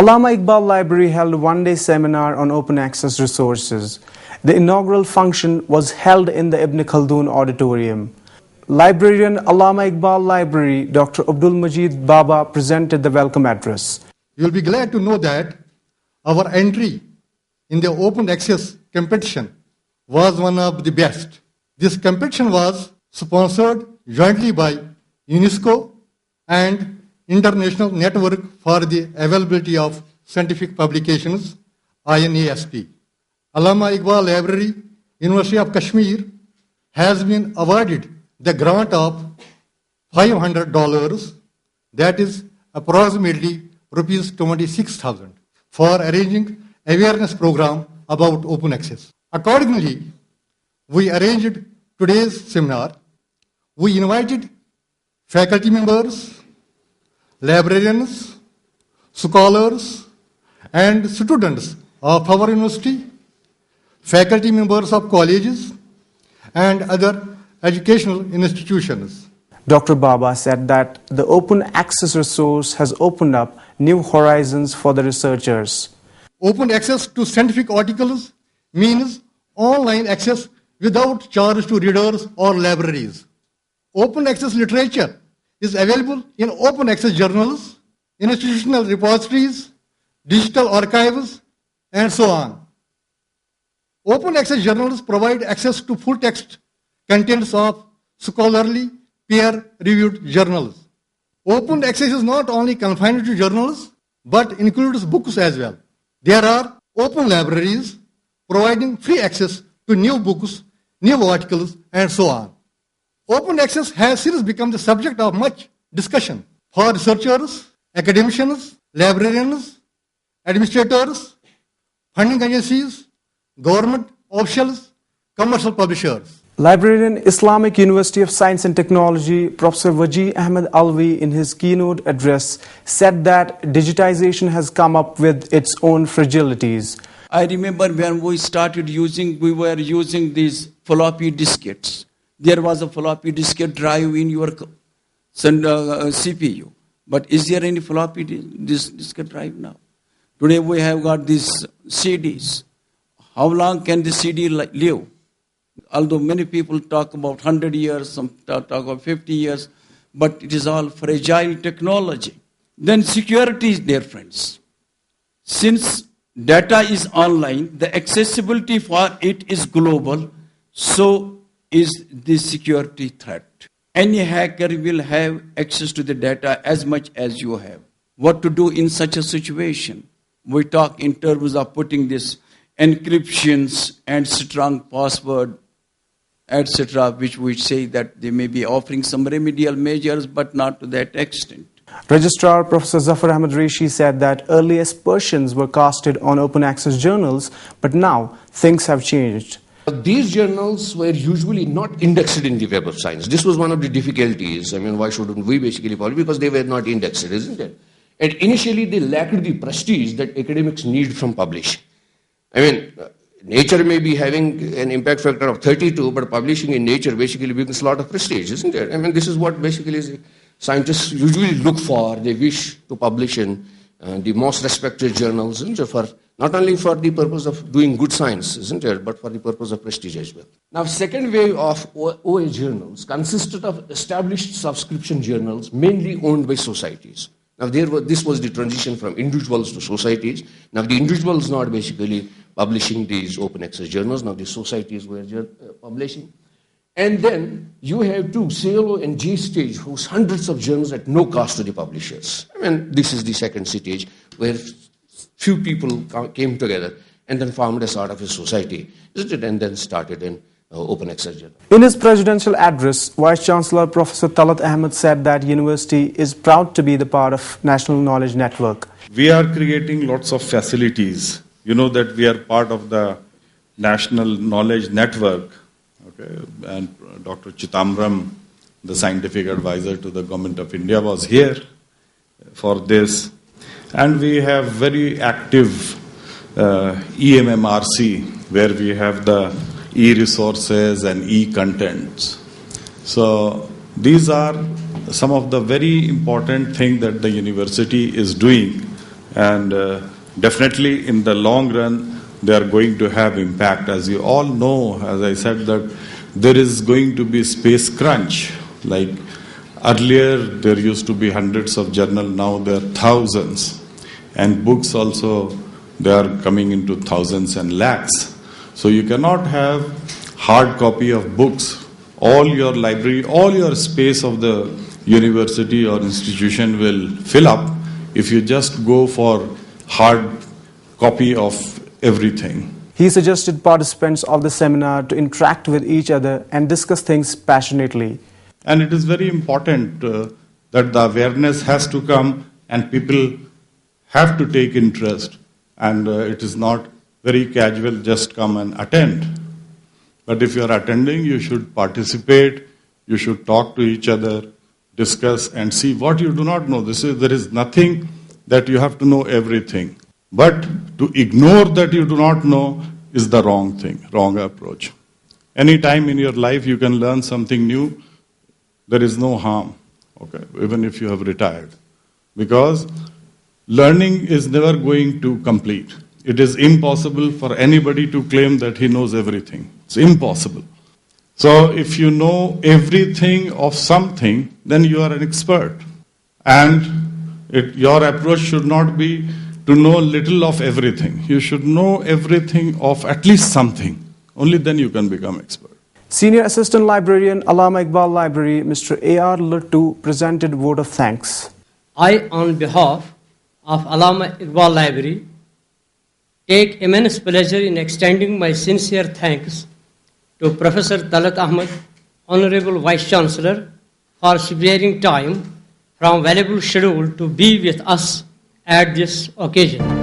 Allama Iqbal Library held a one-day seminar on open access resources. The inaugural function was held in the Khaldun Auditorium. Librarian Allama Iqbal Library, Dr. Abdul Majid Baba presented the welcome address. You will be glad to know that our entry in the open access competition was one of the best. This competition was sponsored jointly by UNESCO and International Network for the Availability of Scientific Publications, INASP. Allama Iqbal Library, University of Kashmir, has been awarded the grant of $500, that is approximately rupees 26,000, for arranging awareness program about open access. Accordingly, we arranged today's seminar. We invited faculty members, librarians, scholars, and students of our university, faculty members of colleges, and other educational institutions. Dr. Baba said that the open access resource has opened up new horizons for the researchers. Open access to scientific articles means online access without charge to readers or libraries. Open access literature is available in open access journals, institutional repositories, digital archives, and so on. Open access journals provide access to full text contents of scholarly, peer-reviewed journals. Open access is not only confined to journals, but includes books as well. There are open libraries providing free access to new books, new articles, and so on. Open access has since become the subject of much discussion for researchers, academicians, librarians, administrators, funding agencies, government officials, commercial publishers. Librarian, Islamic University of Science and Technology, Professor Wajih Ahmed Alvi, in his keynote address, said that digitization has come up with its own fragilities. I remember when we started using, we were using these floppy diskettes. There was a floppy diskette drive in your CPU. But is there any floppy diskette drive now? Today we have got these CDs. How long can the CD live? Although many people talk about 100 years, some talk about 50 years, but it is all fragile technology. Then security is there, friends. Since data is online, the accessibility for it is global, so is the security threat. Any hacker will have access to the data as much as you have. What to do in such a situation? We talk in terms of putting this encryptions and strong password, etc., which we say that they may be offering some remedial measures, but not to that extent. Registrar Professor Zafar Ahmad Rishi said that early aspersions were casted on open access journals, but now things have changed. These journals were usually not indexed in the Web of Science. This was one of the difficulties. I mean, why shouldn't we basically publish? Because they were not indexed, isn't it? And initially they lacked the prestige that academics need from publishing. I mean, Nature may be having an impact factor of 32, but publishing in Nature basically brings a lot of prestige, isn't it? I mean, this is what basically scientists usually look for. They wish to publish in the most respected journals, isn't it? For not only for the purpose of doing good science, isn't it, but for the purpose of prestige as well. Now, second wave of OA journals consisted of established subscription journals, mainly owned by societies. Now, this was the transition from individuals to societies. Now, the individuals not basically publishing these open access journals. Now, the societies were publishing. And then you have two, CLO and J stage, whose hundreds of journals at no cost to the publishers. I mean, this is the second stage where few people came together and then formed a sort of a society, isn't it? And then started an open access journal. In his presidential address, Vice-Chancellor Professor Talat Ahmad said that university is proud to be the part of National Knowledge Network. We are creating lots of facilities. You know that we are part of the National Knowledge Network. Okay, and Dr. Chitambram, the scientific advisor to the Government of India, was here for this. And we have very active EMMRC, where we have the e-resources and e-contents. So these are some of the very important things that the university is doing And definitely in the long run, they are going to have impact. As you all know, as I said, that there is going to be space crunch. Like earlier, there used to be hundreds of journals, now there are thousands. And books also, they are coming into thousands and lakhs. So you cannot have hard copy of books. All your library, all your space of the university or institution will fill up if you just go for hard copy of everything. He suggested participants of the seminar to interact with each other and discuss things passionately. And it is very important that the awareness has to come and people have to take interest. And it is not very casual, just come and attend. But if you are attending, you should participate, you should talk to each other, discuss and see what you do not know. There is nothing that you have to know everything. But to ignore that you do not know is the wrong thing, wrong approach. Any time in your life you can learn something new, there is no harm, okay, even if you have retired. Because learning is never going to complete. It is impossible for anybody to claim that he knows everything. It's impossible. So if you know everything of something, then you are an expert. And your approach should not be to know little of everything. You should know everything of at least something. Only then you can become expert. Senior Assistant Librarian, Allama Iqbal Library, Mr. A.R. Lattu presented vote of thanks. I, on behalf of Allama Iqbal Library, take immense pleasure in extending my sincere thanks to Professor Talat Ahmad, Hon'ble Vice-Chancellor, for sparing time from valuable schedule to be with us at this occasion.